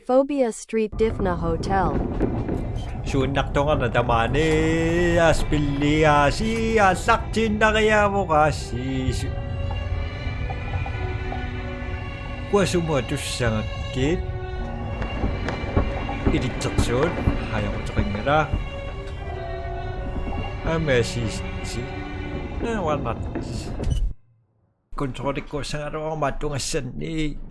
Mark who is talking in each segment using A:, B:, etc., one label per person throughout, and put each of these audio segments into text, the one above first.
A: Fobia Street Dinfna Hotel.
B: Suunnaktongan na damani aspilliasi asaktin na kaya mo kasi kuha sumatos sa ngakit iritsaksyon hayang ko sa kanya messi nawanat kontrolik ko sa araw ang matong asanig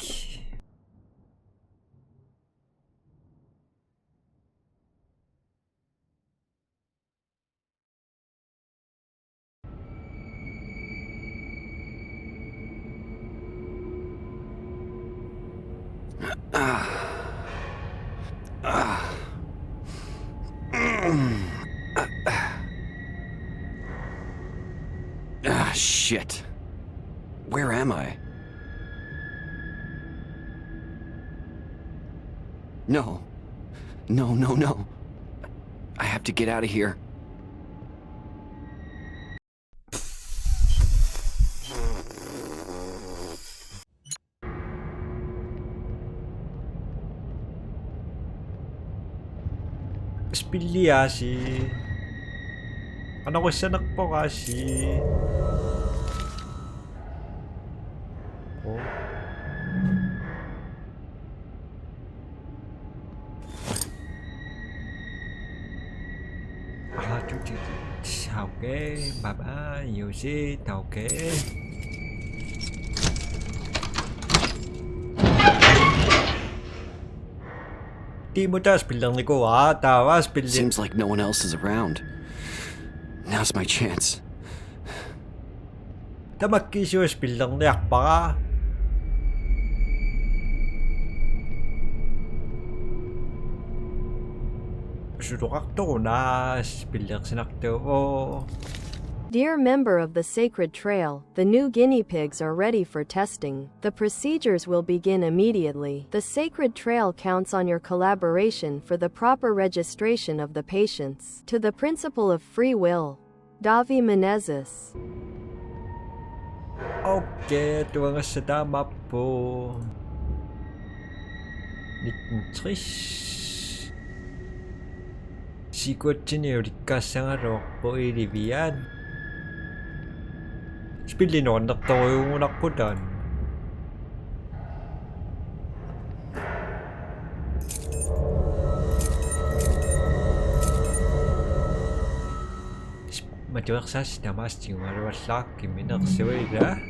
C: Shit. Where am I? No. No. I have to get out of here.
B: Spiliasi ano ko siya nakpo kasi oh okay bye bye Yoshi okay di mo tas bilang ni ko tawas bilang
C: Seems like no one else is around. Now's my chance.
B: Tamakkisyos bilang ni akpa Surukakto na bilang sinakto ko.
A: Dear member of the Sacred Trail, the new guinea pigs are ready for testing. The procedures will begin immediately. The Sacred Trail counts on your collaboration for the proper registration of the patients. To the principle of free will, Davi Menezes.
B: Okay, tuwa nga sa tama po. Trish. Sikot sinurikas ang arok po ilibiyan. Spilinon na to yung unak ko dan. Matuwak sa sinamas yung marwasak kiminaksuwi na.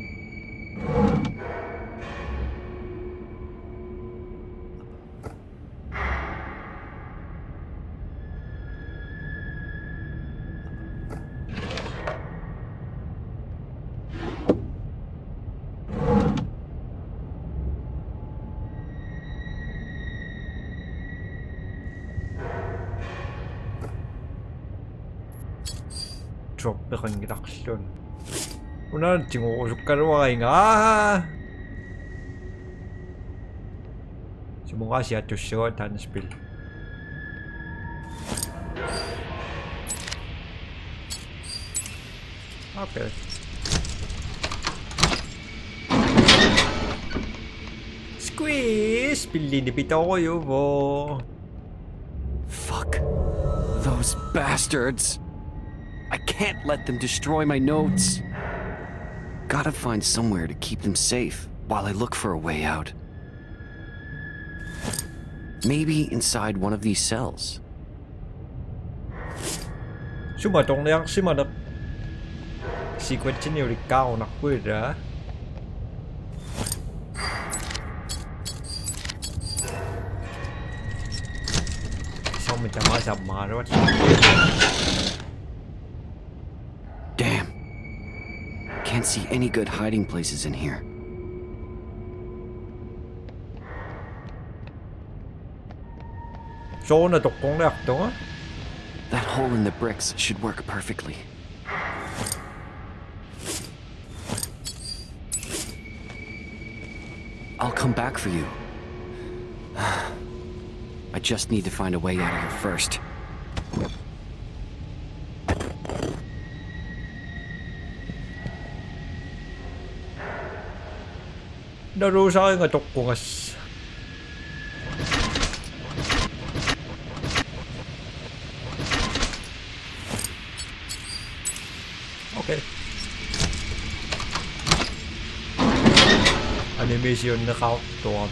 B: Drop na kang reaksyon. Una, tingukusok ka rin nga. Sumukha siya to short and spill. Okay. Squeeze! Pilinipit ako yun po.
C: Fuck. Those bastards. I can't let them destroy my notes. Gotta find somewhere to keep them safe while I look for a way out. Maybe inside one of these cells.
B: Sumatong na yung simanap. Sequence niyo rikaw na kuwira. Sao mình chẳng ai dập mà đó.
C: Damn. Can't see any good hiding places in here.
B: So na tukong na akto.
C: That hole in the bricks should work perfectly. I'll come back for you. I just need to find a way out of here first.
B: Narusa nga tukkungas. Okay. Animation na countdown.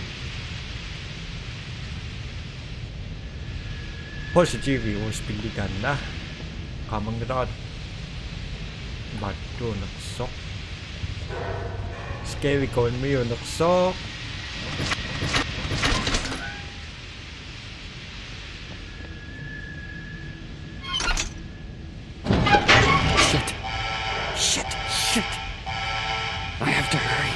B: Positive views pilihan na. Kamang rod. Bato naksok. Scary con mo yun naksok.
C: Shit. I have to hurry.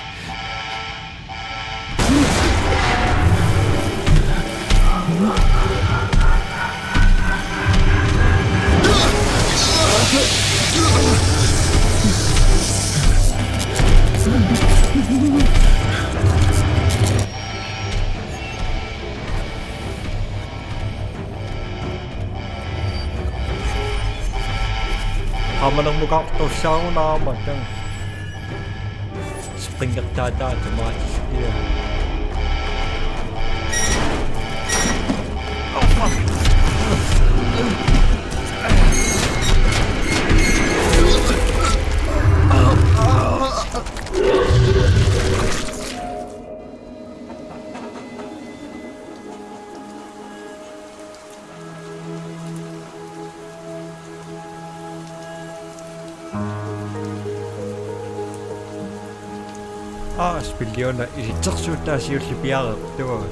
B: Kaman ang mukha ko siya ako naman ng spring at dada tumatis iya. Oh fuck. Spilliona isitsaksuta siusipiarat tuo.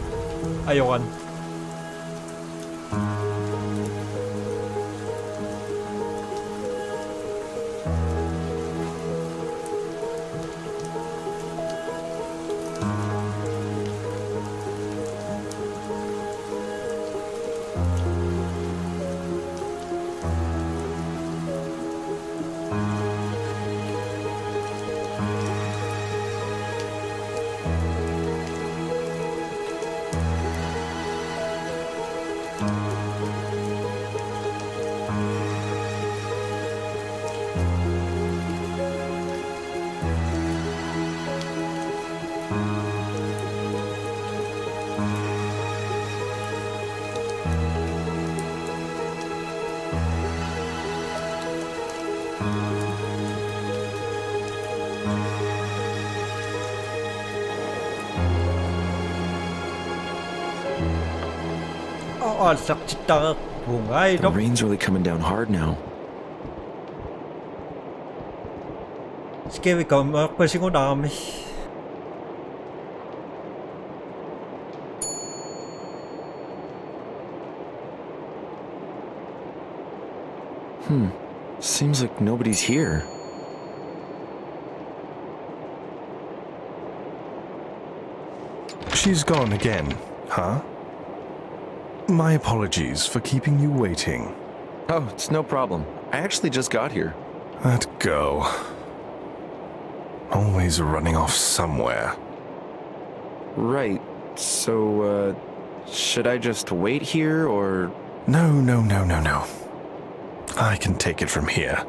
B: Ayokan.
C: The rain's really coming down hard now.
B: Scary come kasi ko dami.
C: Seems like nobody's here.
D: She's gone again, huh? My apologies for keeping you waiting.
C: Oh, it's no problem. I actually just got here.
D: That girl. Always running off somewhere.
C: Right. So, should I just wait here, or...?
D: No. I can take it from here.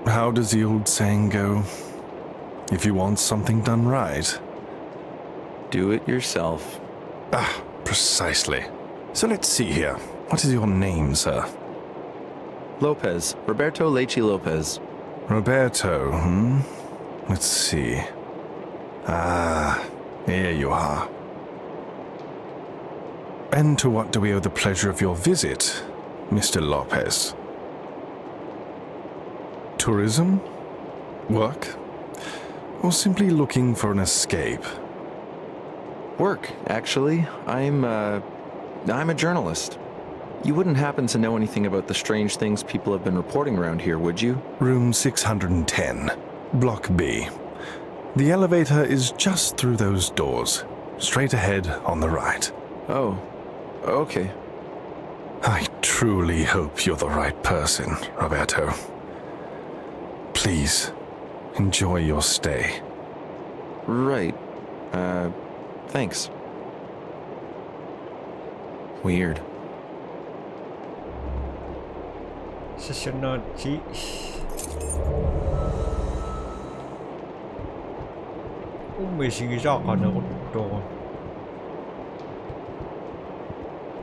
D: How does the old saying go? If you want something done right...
C: do it yourself.
D: Ah, precisely. So let's see here. What is your name, sir?
C: Lopez. Roberto Leche Lopez.
D: Roberto, Let's see. Ah, here you are. And to what do we owe the pleasure of your visit, Mr. Lopez? Tourism? Work? Or simply looking for an escape?
C: Work, actually. I'm a journalist. You wouldn't happen to know anything about the strange things people have been reporting around here, would you?
D: Room 610, Block B. The elevator is just through those doors, straight ahead on the right.
C: Oh, okay.
D: I truly hope you're the right person, Roberto. Please, enjoy your stay.
C: Right. Thanks. Weird.
B: Susunod si... Ummising isa ka na kutto.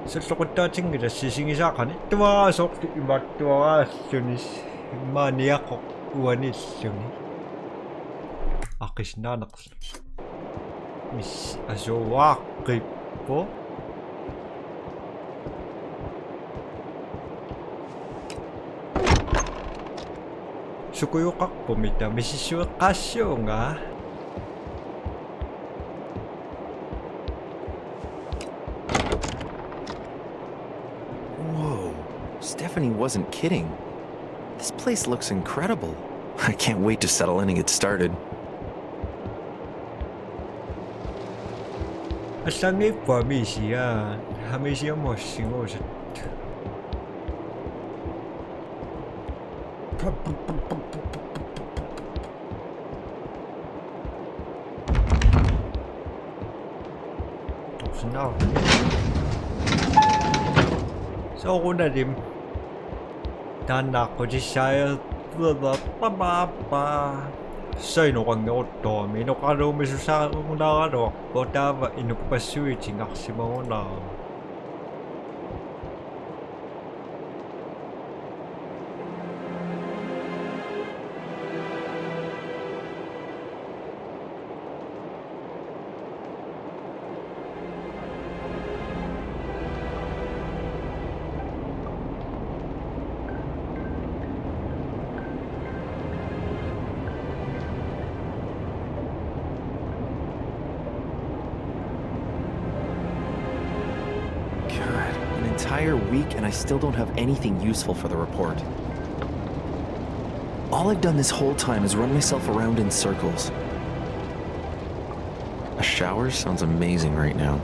B: Sotokutta tingida sising isa ka nitwa sokti imatwa sunis mania ko uanis suni. Akis nanaks. Mis asowa kipo. Sukuyo kakpo mita misisyo kasyo nga.
E: Whoa, Stephanie wasn't kidding. This place looks incredible. I can't wait to settle in and get started.
B: Asangi pa misiya. Hamisiya mo singosit. Now. So kuna dim tanak ko desire pa say no kang otto mi no karo mi sa kuna ro botava inukpasuit ngaksimo na.
E: Entire week and I still don't have anything useful for the report. All I've done this whole time is run myself around in circles. A shower sounds amazing right now.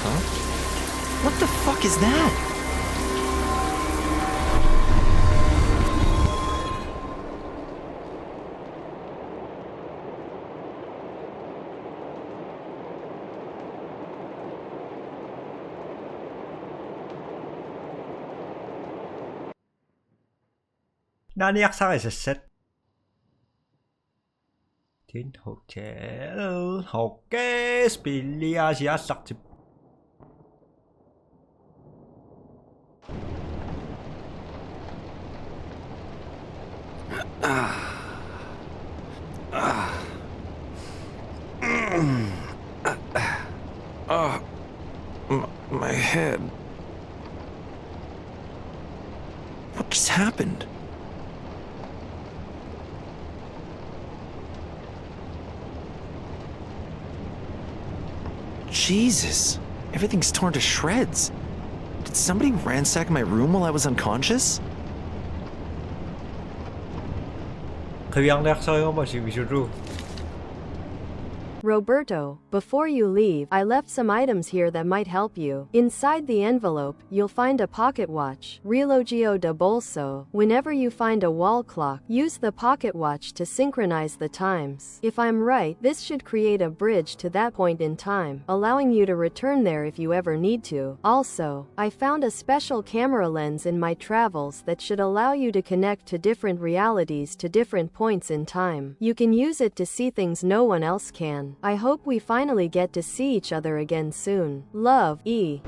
E: Huh? What the fuck is that?
B: Naniyak sa akin sa set. Tin hotel. Okay, spilliya siya sakti.
E: My head. What just happened? Jesus, everything's torn to shreds. Did somebody ransack my room while I was unconscious?
B: Kayang nek sa'yo mo si Bishuru.
A: Roberto, before you leave, I left some items here that might help you. Inside the envelope, you'll find a pocket watch, relogio de bolso. Whenever you find a wall clock, use the pocket watch to synchronize the times. If I'm right, this should create a bridge to that point in time, allowing you to return there if you ever need to. Also, I found a special camera lens in my travels that should allow you to connect to different realities to different points in time. You can use it to see things no one else can. I hope we finally get to see each other again soon. Love, E.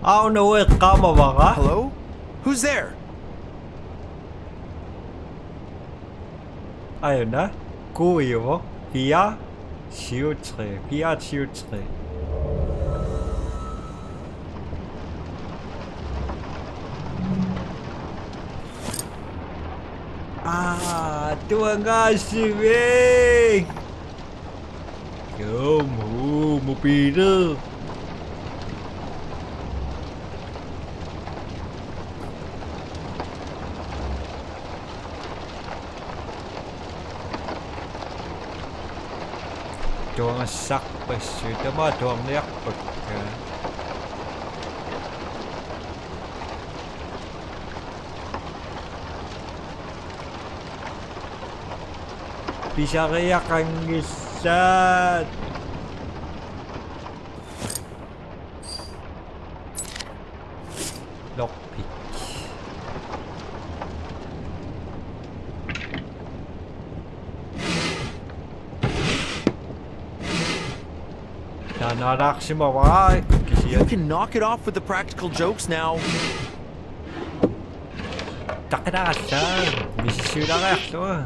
B: I don't know where kama ba ka?
E: Hello? Who's there?
B: Ayun na. Kuya mo. Pia 치우tre. Pia 치우tre. Ah, tua nga si Ving. Yo, mo pira. tuang sakpas tama tuang yakpak bisa kaya kang gisat lockpick
E: You can knock it off with the practical jokes now.
B: Takadasan, bisisulang ako.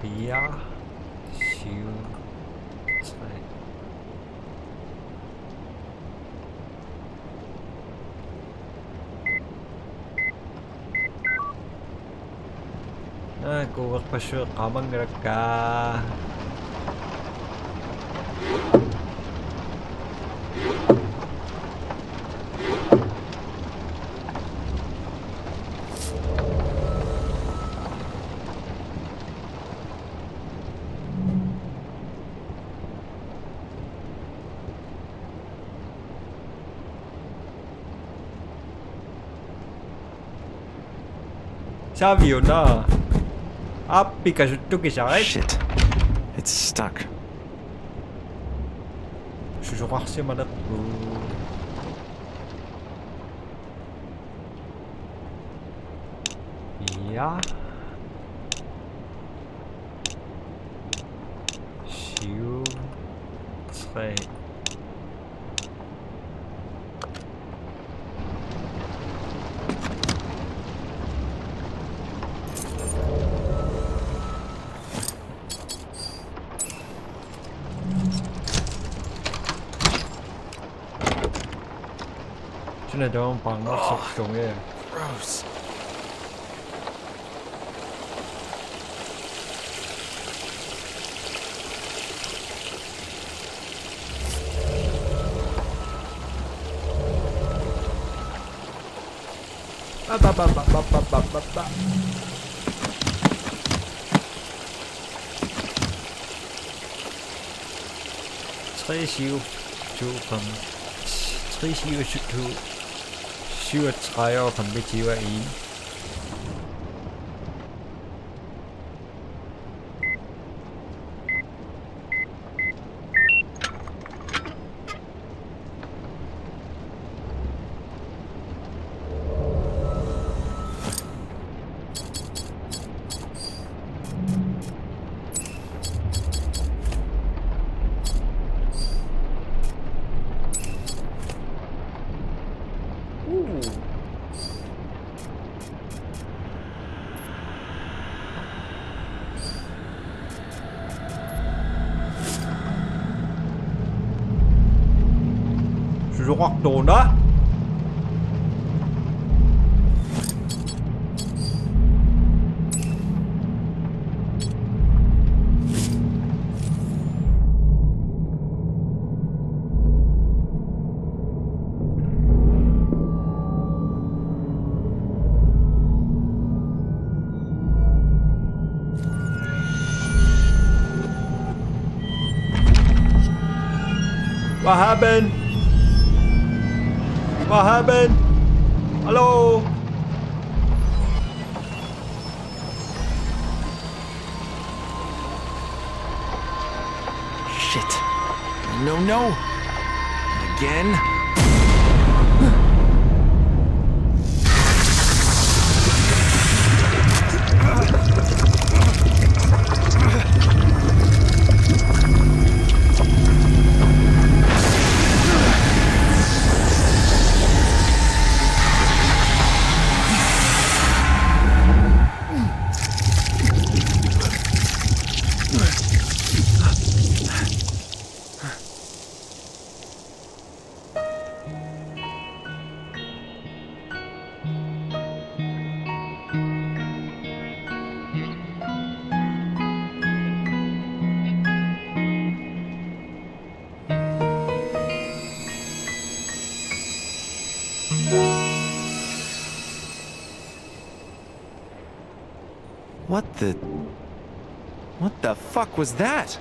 B: Pia, siu, zwei. Kuwak pa siya kamang raka. Sabi yun na. Api ka sutok isa right?
E: Shit. It's stuck.
B: Susukak si madat ko. Ja. Siu. 2.现在都帮我手中耶。
E: Gross.
B: Ba. Tre siv, 3 siv, 37 og kompetiver 1. Hoặc đồ đó. What happened? What happened? Hello?
E: Shit. No. Again. What the... What the fuck was that?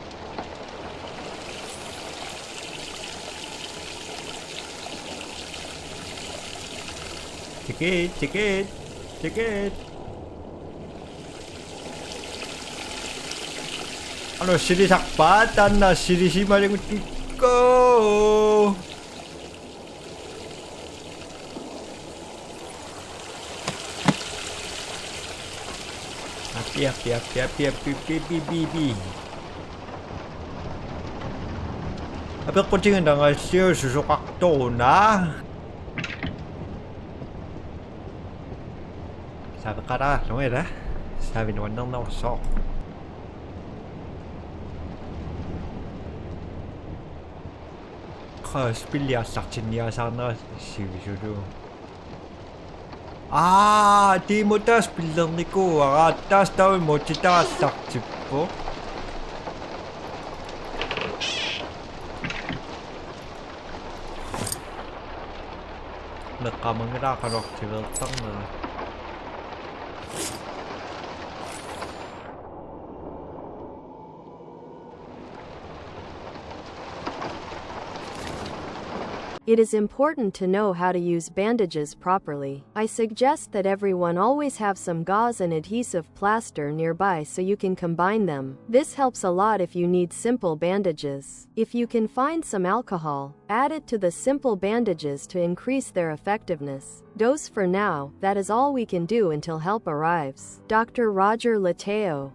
B: Ticket. Ano, sinisakpatan na sinisimaling ko. Api. Apa kucing dengan siu susukak to na. Sabi ka na, lumera. Sabi naman ng nausok. Spilya sakchinya sana sivijudu. Di mo tas bilang niko. Atas tahu mo cita sakchipo. Nakamangira karok tivel tang na.
A: It is important to know how to use bandages properly. I suggest that everyone always have some gauze and adhesive plaster nearby so you can combine them. This helps a lot if you need simple bandages. If you can find some alcohol, add it to the simple bandages to increase their effectiveness. Dose for now, that is all we can do until help arrives. Dr. Roger Lateo.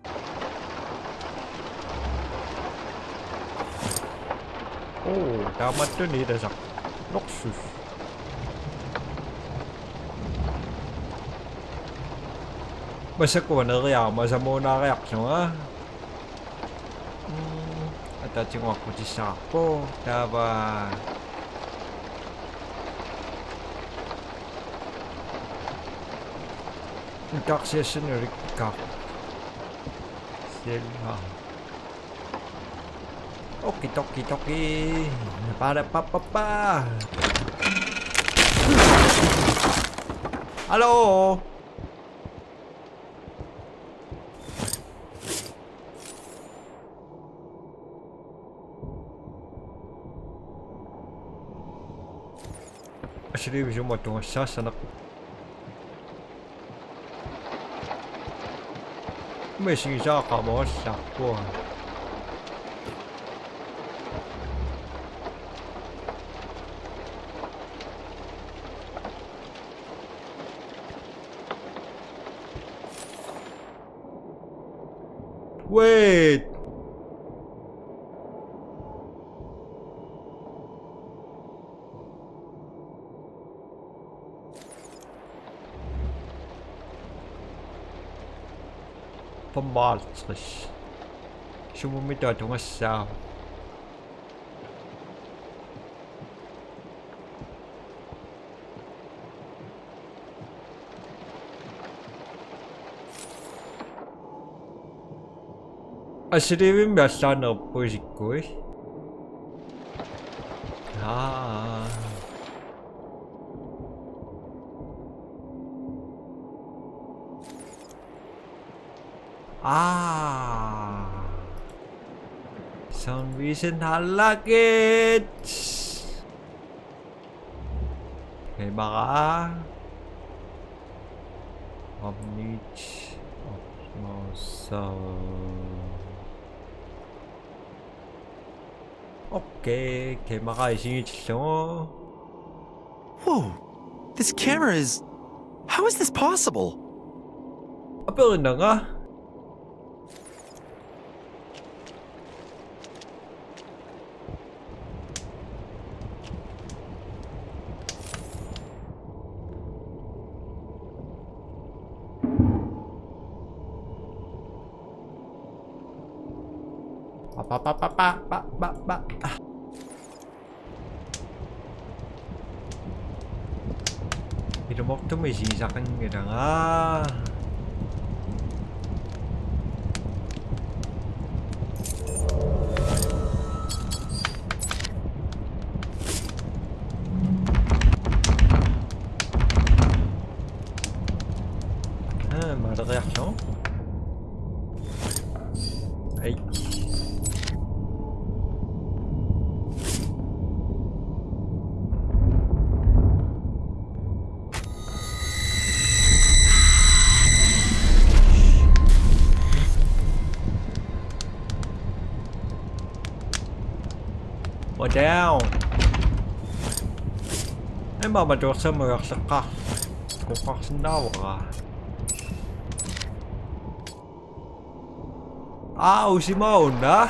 B: Oh, damat to ni da sak. Luxus. Basta ko na kaya masa mo na reaksyon ah. At ating ako di sapo. Daba. Intoxication rika. Selha. Okie. Para pa. Halo. Actually, je me tourne ça n'a. Mais si ça commence ça quoi. Wait. Vermaltrig. Zo moet je dat doen samen. Aşırı bir sana pozik koy. Some reason halakit. Okay, baka Omnich Okay, makaisingit.
E: Whoa, this camera is... How is this possible?
B: Apa na nga? Pa. Ilumak to may sisakan nga nga. Mal réaction. More down. Ay mamadok sa mga saka. Kukak sendawa. Au, si Mona.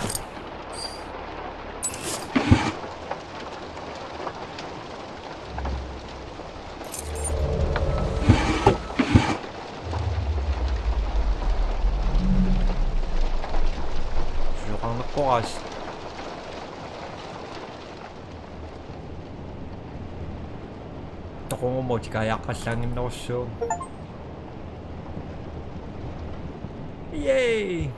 B: Sukang nakukas. Ito ko mo, kaya kasangin na so. Yay!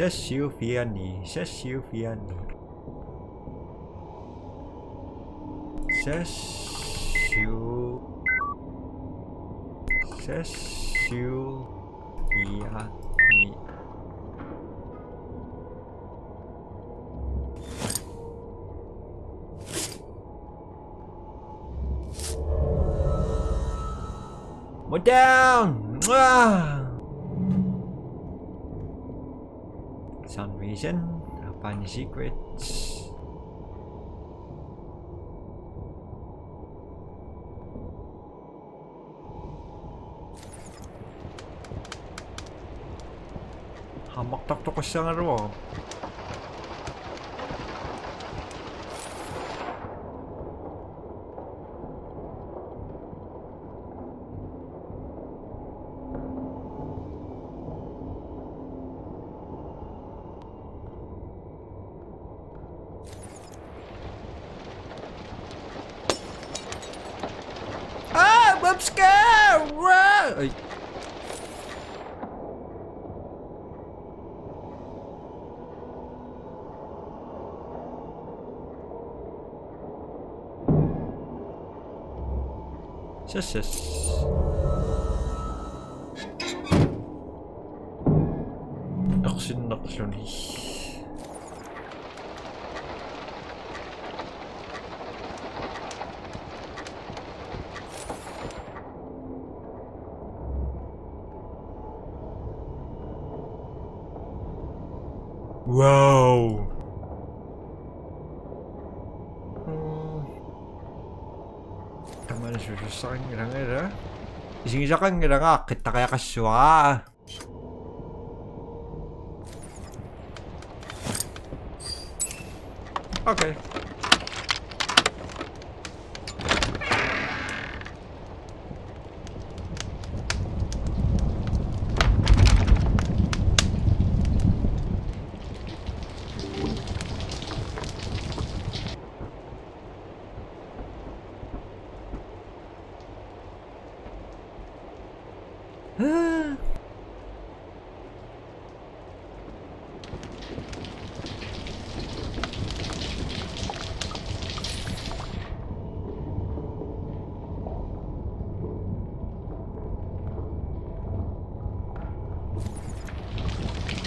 B: Sesiufiani. Sesiu. Sesiufiani. More down! Some reason, find the secrets. Hamak-tak-tok ko siya nga ro. I'm scared! Ay. Sus. Naksin. Wow. Taman susang irang-ira. Ising isa kang irang kita kaya kaswa. Okay.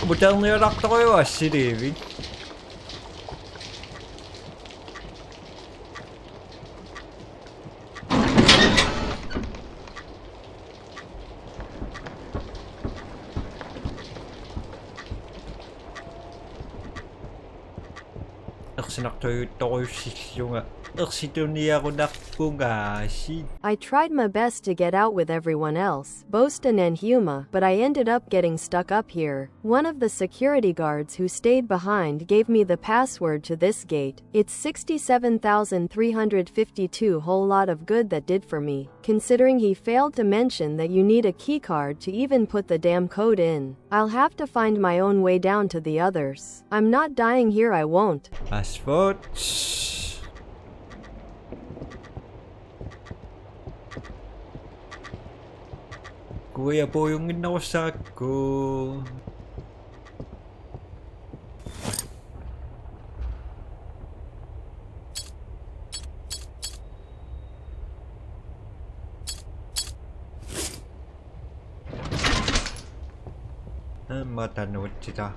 B: Kebetulan nyerak to koyo asih Dewi.
A: I tried my best to get out with everyone else, Boston and Huma, but I ended up getting stuck up here. One of the security guards who stayed behind gave me the password to this gate. It's 67,352, whole lot of good that did for me, considering he failed to mention that you need a keycard to even put the damn code in. I'll have to find my own way down to the others. I'm not dying here, I won't.
B: Passport. Kuya po yung inawasak ko. Matanood sitä.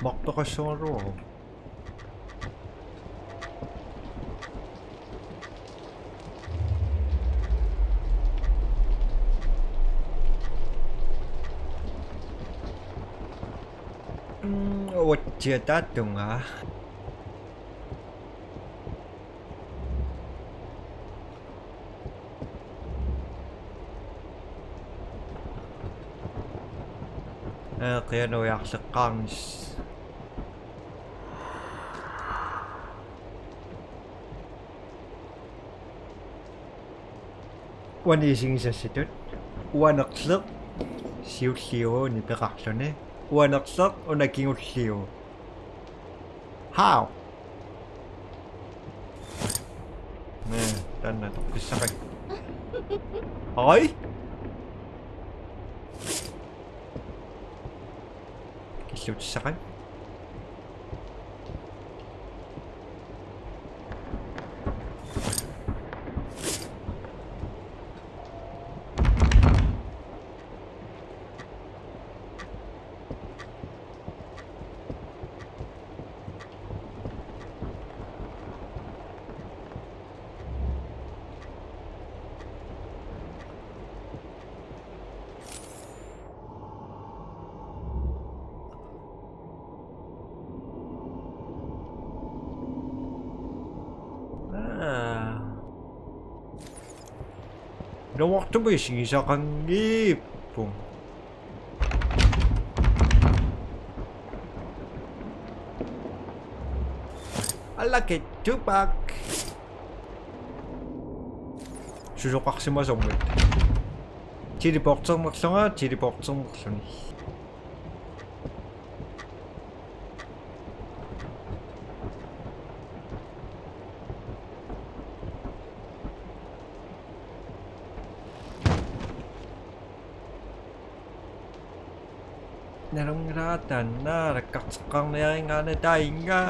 B: Maktakas se on ruoho. Chia tát chung hả? Kaya noyak sa kans. Wanising sa situt. Wanaksak. Siw-siw ni Piraksyon eh. Wanaksak o naging siw. How? Tan na ito. Sakay. Ay? Kisut sakay. No waktu ba isa kang ipong? I like it, Tupac. Susukak si masungit. Chiripoktsong maksonga, chiripoktsong maksoni. Narungratan na rakakskang na yung nga na tayo nga.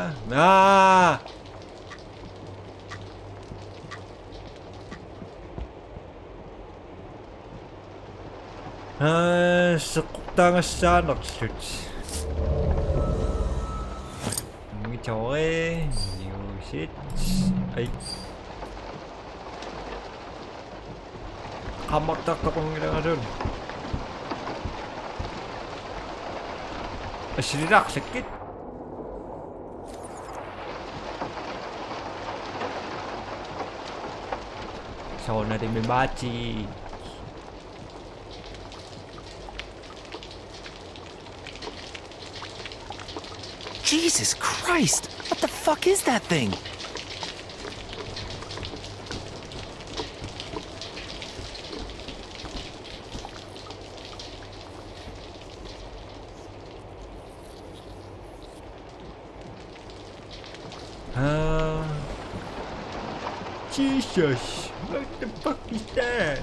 B: Sakta nga sa naksuts. Ang itoke. Use it. Ay. Kamaktak akong nga doon. Aslirak sakit. So natin may bachi.
E: Jesus Christ! What the fuck is that thing?
B: Jesus, what the fuck is that?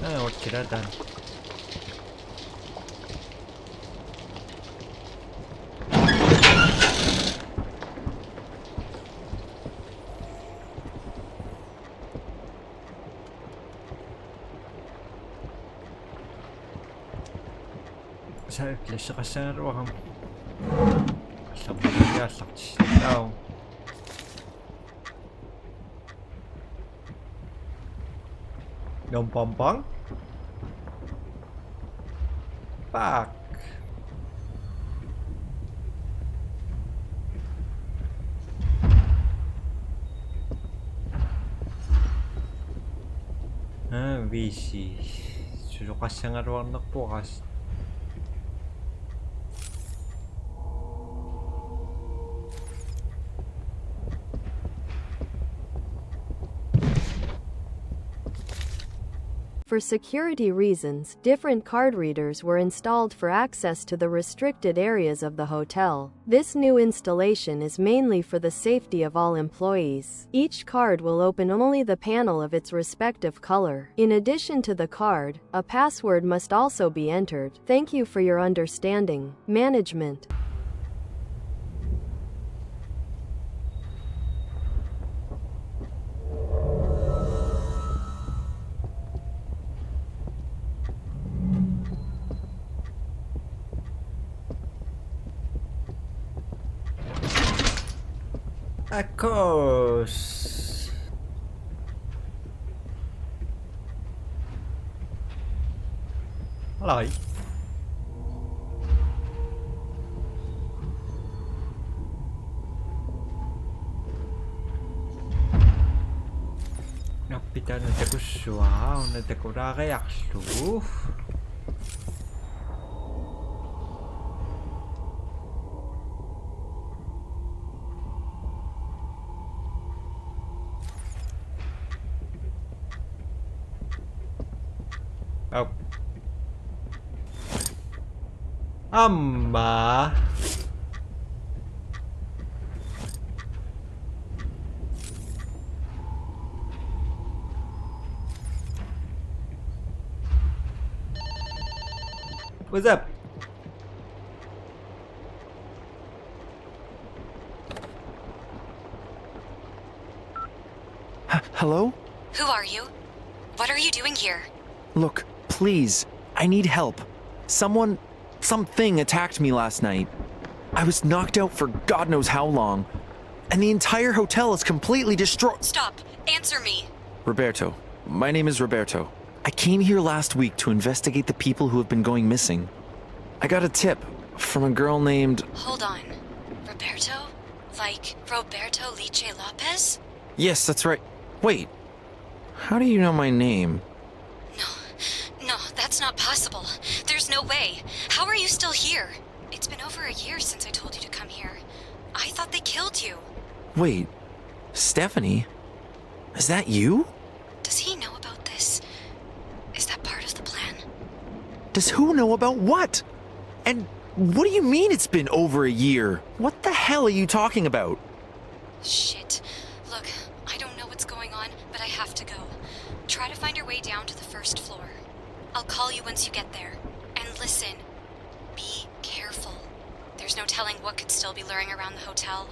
B: What could I done? Saya klasa kasar waham. Sabay ya sakit daw. Pampang? Fuck. VC. Susukas sa nga ruang nagpukas.
A: For security reasons, different card readers were installed for access to the restricted areas of the hotel. This new installation is mainly for the safety of all employees. Each card will open only the panel of its respective color. In addition to the card, a password must also be entered. Thank you for your understanding. Management.
B: Of course. Hello. Pitää näitä kun sua on näitä kun rakeaksuu. Oh. Amma. What's up?
E: Hello?
F: Who are you? What are you doing here?
E: Look, please, I need help. Something attacked me last night. I was knocked out for God knows how long, and the entire hotel is completely destroyed.
F: Stop! Answer me!
E: Roberto. My name is Roberto. I came here last week to investigate the people who have been going missing. I got a tip from a girl named...
F: Hold on. Roberto? Like Roberto Liche Lopez?
E: Yes, that's right. Wait. How do you know my name?
F: No, that's not possible. There's no way. How are you still here? It's been over a year since I told you to come here. I thought they killed you.
E: Wait. Stephanie? Is that you?
F: Does he know about this? Is that part of the plan?
E: Does who know about what? And what do you mean it's been over a year? What the hell are you talking about?
F: Shit. Look, I don't know what's going on, but I have to go. Try to find your way down to the first floor. I'll call you once you get there. And listen, be careful. There's no telling what could still be luring around the hotel.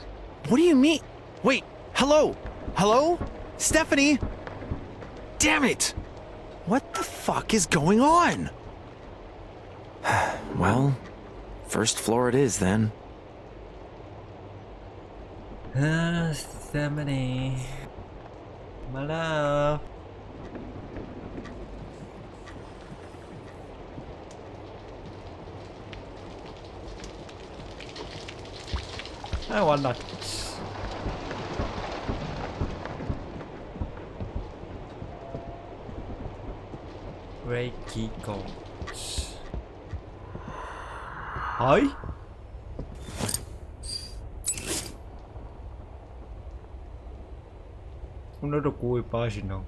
E: What do you mean? Wait, hello? Hello? Stephanie? Damn it! What the fuck is going on? Well, first floor it is then.
B: Stephanie. My love. I want that. Reiki goals. Hi? 오늘도 고이 빠지나.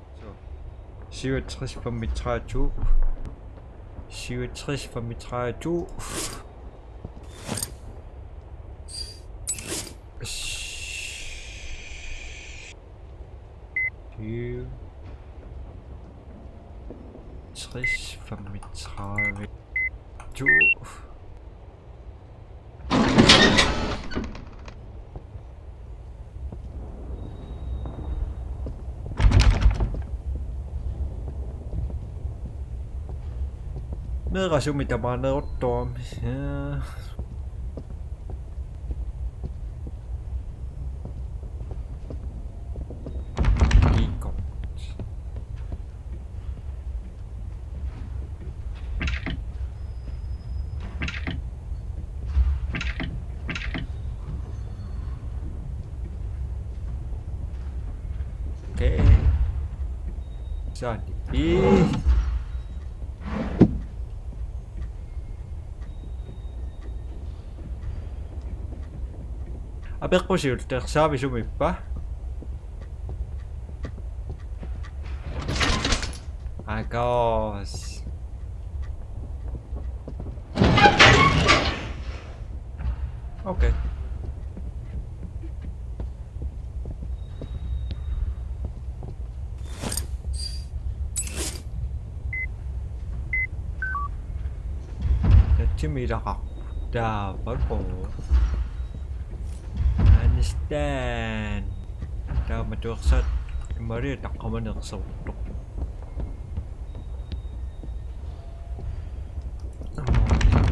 B: 10월 30분 미차주. 10월 30분 미차주. 유 30분 미차주. 내가 좀 이따 만나고 또 이거 오케이 자 이 Aperko sieltä, saavi sumippa. Agos. Okay. Nätimillä dapat po. Understand. Tao mà được sát mới đặt không được sầu tục.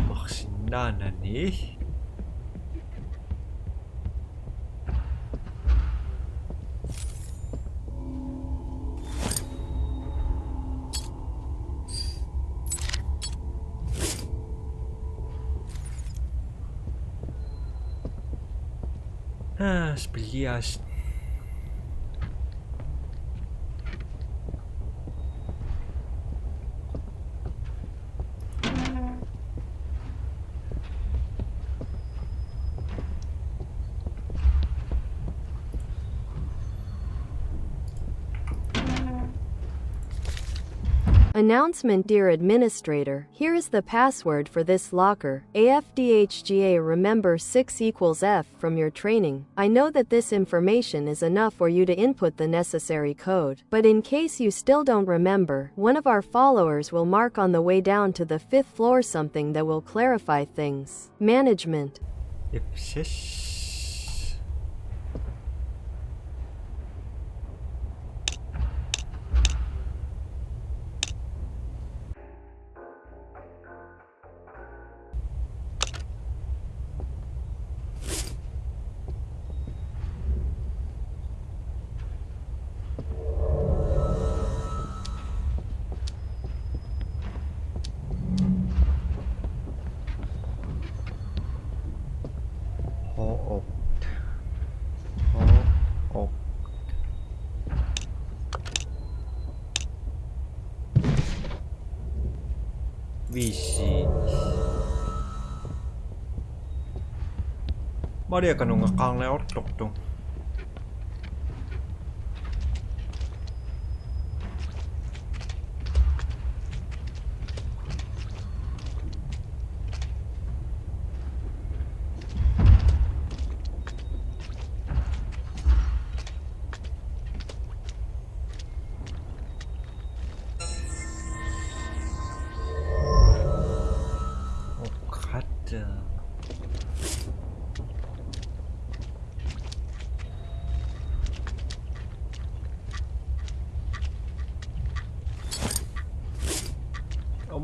B: Mặc xin đàn này. Sbelias.
A: Announcement. Dear Administrator, here is the password for this locker. AFDHGA. Remember 6 equals F from your training. I know that this information is enough for you to input the necessary code, but in case you still don't remember, one of our followers will mark on the way down to the 5th floor something that will clarify things. Management.
B: Ipsis. Viisi. Maria kanunga kangle ortoktu.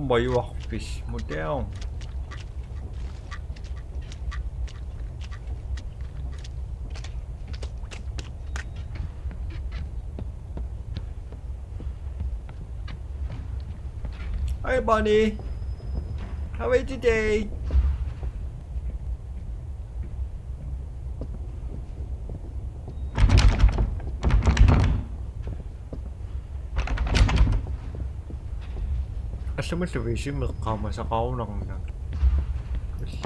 B: Bayu fish model. Hi Bonnie, how are you today? Customer service magkama sa kaunang na. Kasi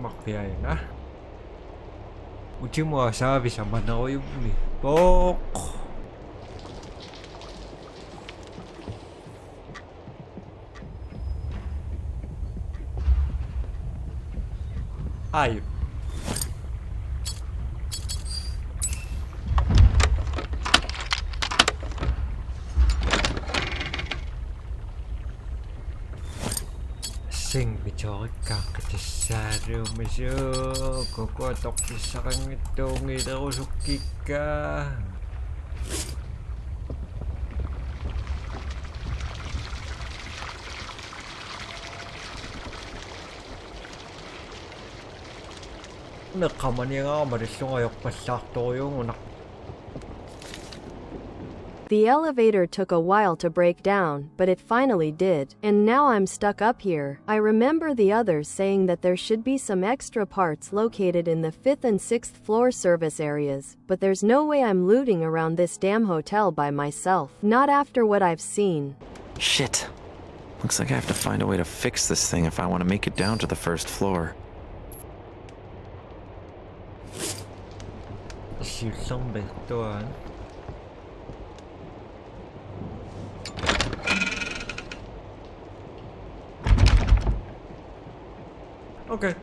B: makpiyay na. Uchi mo sabi sa manaw yung pok. Ay. Sing bicara kakak masuk koko tok pisang itu ngira usukika nakaman yang marisong ayok pasak to yung unak.
A: The elevator took a while to break down, but it finally did, and now I'm stuck up here. I remember the others saying that there should be some extra parts located in the 5th and 6th floor service areas, but there's no way I'm looting around this damn hotel by myself. Not after what I've seen.
E: Shit. Looks like I have to find a way to fix this thing if I want to make it down to the 1st floor.
B: Okay.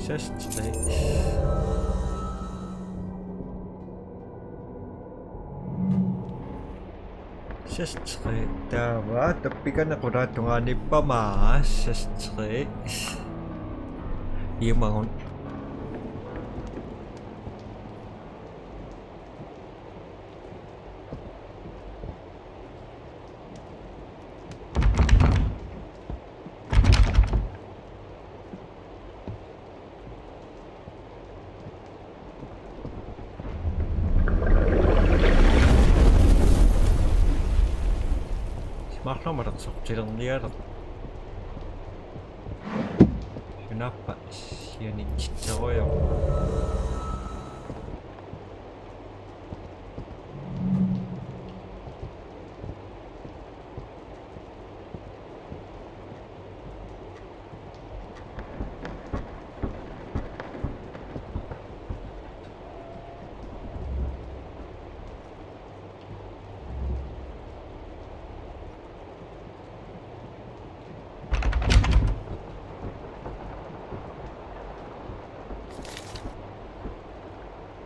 B: 16. Tama, tapi kan ako na ito nga ni Pamas. 16. Yung mga Mahlomadat sokçilan diyarak. Kenapa yani cicak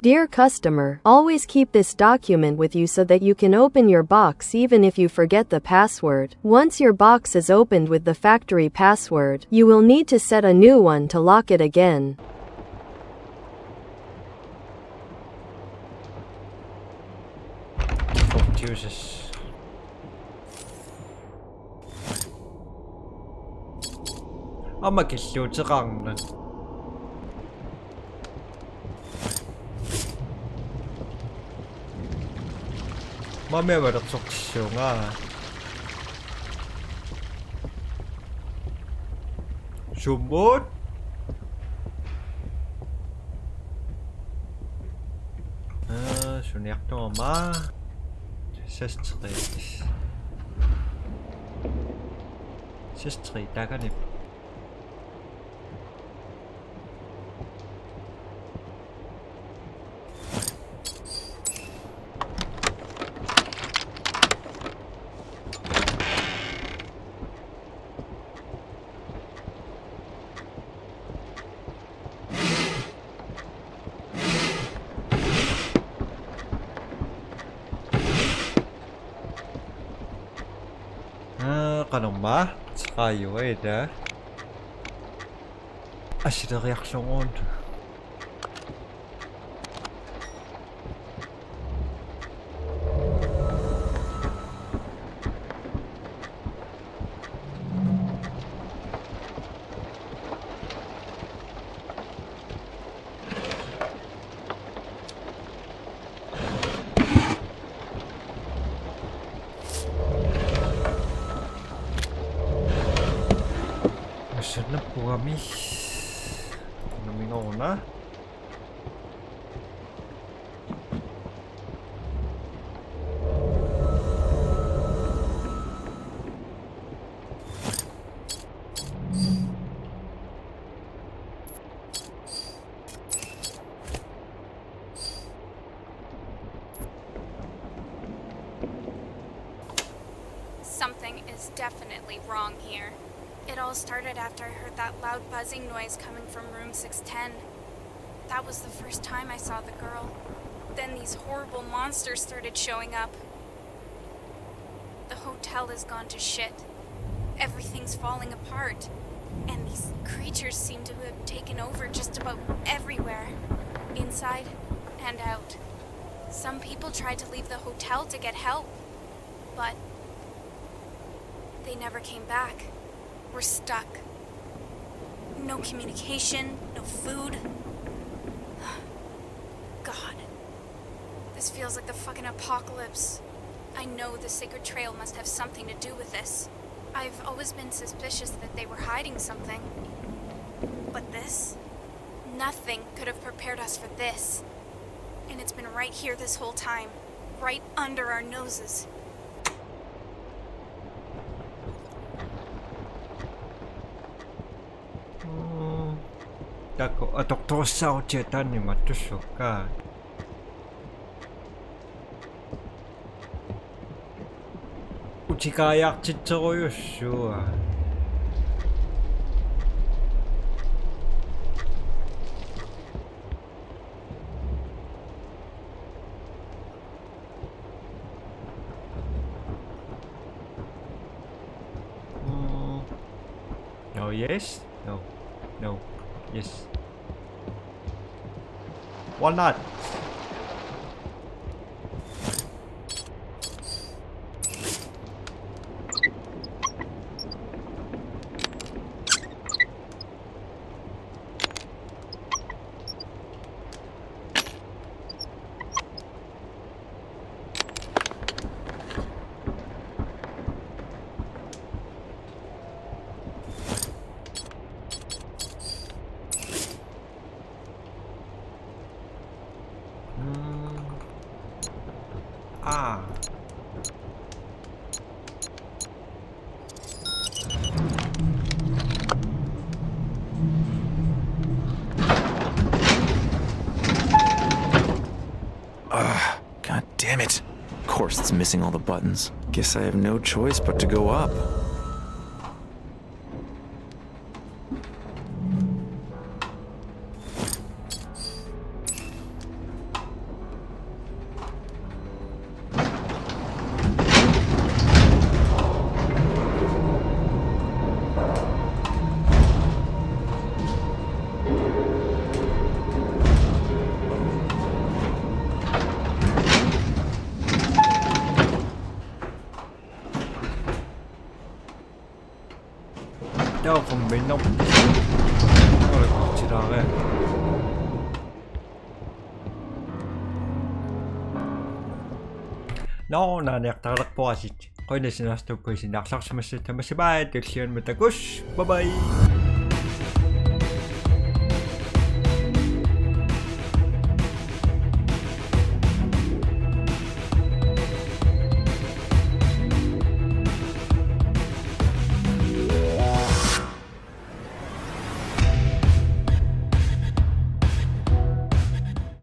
A: Dear customer, always keep this document with you so that you can open your box even if you forget the password. Once your box is opened with the factory password, you will need to set a new one to lock it again.
B: Oh, Jesus. Ama kesiyor çıkandı. Mamaya barak sokşuyor nga. Sumut. Şunu yaktım ama. Ses çıkıyor. Ses çıkıyor. Daha ne? Kanong ba? Sakayo da. Asyik reaksyon on. Sana po kami. Namingaw na.
G: Something is definitely wrong here. It all started after I heard that loud buzzing noise coming from room 610. That was the first time I saw the girl. Then these horrible monsters started showing up. The hotel has gone to shit. Everything's falling apart. And these creatures seem to have taken over just about everywhere. Inside and out. Some people tried to leave the hotel to get help. But they never came back. We're stuck. No communication, no food. God. This feels like the fucking apocalypse. I know the Sacred Trail must have something to do with this. I've always been suspicious that they were hiding something. But this? Nothing could have prepared us for this. And it's been right here this whole time. Right under our noses.
B: Tako doktor sao cetan ni matusuka. Uchika yak chitso yoshu. No, yes. No. No. Yes. Why not? Ah.
E: God damn it. Of course it's missing all the buttons. Guess I have no choice but to go up.
B: Đâu phần bị nông rồi chỉ đó cái no na nektaraqpuasit qoinasinaartukkuisin арларсимассут тамасибаа туллиун матакус bye bye